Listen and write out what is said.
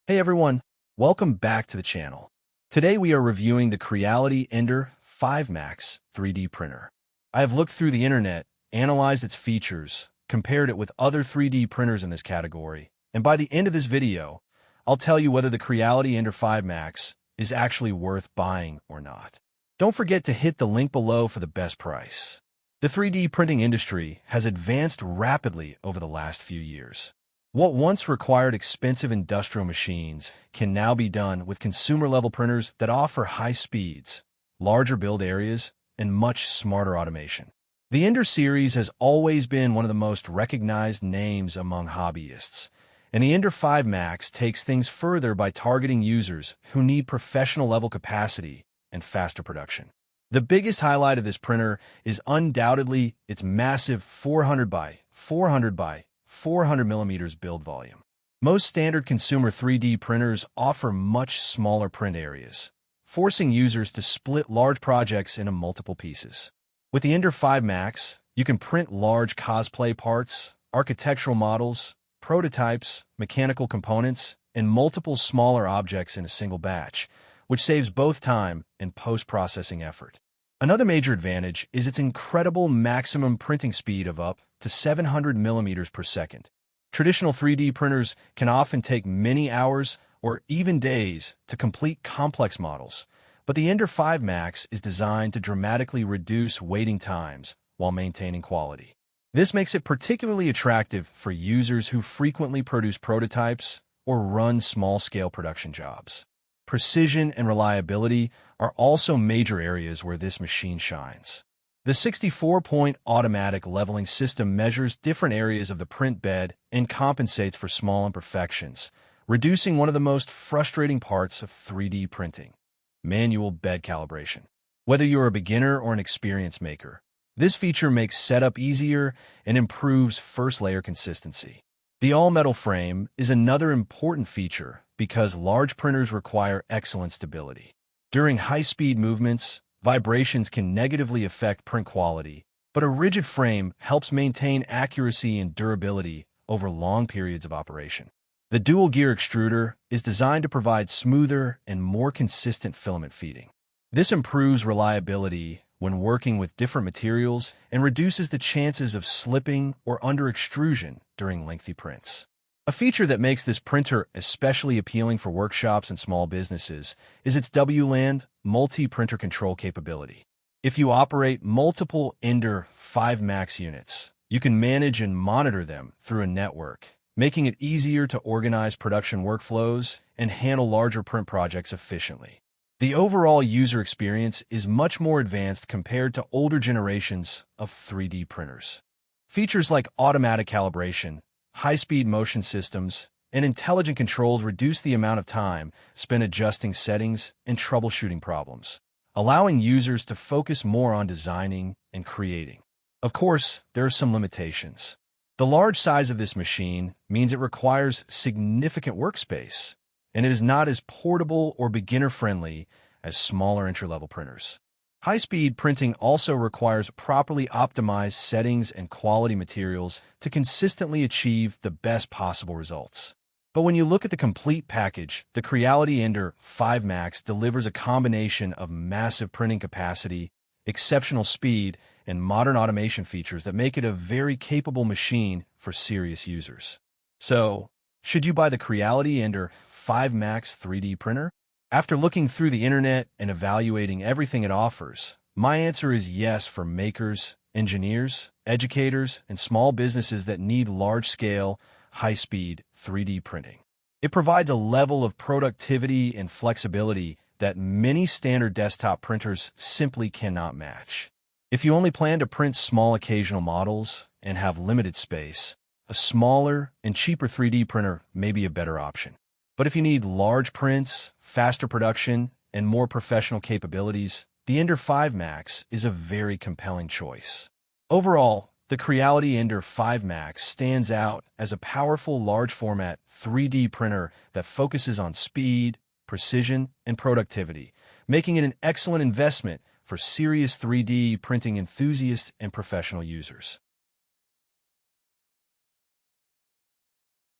Hey everyone, welcome back to the channel. Today we are reviewing the Creality Ender 5 Max 3D printer. I have looked through the internet, analyzed its features, compared it with other 3D printers in this category, and by the end of this video, I'll tell you whether the Creality Ender 5 Max is actually worth buying or not. Don't forget to hit the link below for the best price. The 3D printing industry has advanced rapidly over the last few years. What once required expensive industrial machines can now be done with consumer-level printers that offer high speeds, larger build areas, and much smarter automation. The Ender series has always been one of the most recognized names among hobbyists, and the Ender 5 Max takes things further by targeting users who need professional-level capacity and faster production. The biggest highlight of this printer is undoubtedly its massive 400 by 400 by 400 millimeters build volume. Most standard consumer 3D printers offer much smaller print areas, forcing users to split large projects into multiple pieces. With the Ender 5 Max, you can print large cosplay parts, architectural models, prototypes, mechanical components, and multiple smaller objects in a single batch, which saves both time and post-processing effort. Another major advantage is its incredible maximum printing speed of up to 700 millimeters per second. Traditional 3D printers can often take many hours or even days to complete complex models, but the Ender 5 Max is designed to dramatically reduce waiting times while maintaining quality. This makes it particularly attractive for users who frequently produce prototypes or run small-scale production jobs. Precision and reliability are also major areas where this machine shines. The 64-point automatic leveling system measures different areas of the print bed and compensates for small imperfections, reducing one of the most frustrating parts of 3D printing: manual bed calibration. Whether you're a beginner or an experienced maker, this feature makes setup easier and improves first-layer consistency. The all-metal frame is another important feature because large printers require excellent stability. During high-speed movements, vibrations can negatively affect print quality, but a rigid frame helps maintain accuracy and durability over long periods of operation. The dual-gear extruder is designed to provide smoother and more consistent filament feeding. This improves reliability when working with different materials and reduces the chances of slipping or under-extrusion during lengthy prints. A feature that makes this printer especially appealing for workshops and small businesses is its WLAN multi-printer control capability. If you operate multiple Ender 5 Max units, you can manage and monitor them through a network, making it easier to organize production workflows and handle larger print projects efficiently. The overall user experience is much more advanced compared to older generations of 3D printers. Features like automatic calibration, high-speed motion systems, and intelligent controls reduce the amount of time spent adjusting settings and troubleshooting problems, allowing users to focus more on designing and creating. Of course, there are some limitations. The large size of this machine means it requires significant workspace, and it is not as portable or beginner-friendly as smaller entry-level printers. High-speed printing also requires properly optimized settings and quality materials to consistently achieve the best possible results. But when you look at the complete package, the Creality Ender 5 Max delivers a combination of massive printing capacity, exceptional speed, and modern automation features that make it a very capable machine for serious users. So, should you buy the Creality Ender 5 Max 3D printer? After looking through the internet and evaluating everything it offers, my answer is yes for makers, engineers, educators, and small businesses that need large-scale, high-speed 3D printing. It provides a level of productivity and flexibility that many standard desktop printers simply cannot match. If you only plan to print small occasional models and have limited space, a smaller and cheaper 3D printer may be a better option. But if you need large prints, faster production, and more professional capabilities, the Ender 5 Max is a very compelling choice. Overall, the Creality Ender 5 Max stands out as a powerful large-format 3D printer that focuses on speed, precision, and productivity, making it an excellent investment for serious 3D printing enthusiasts and professional users.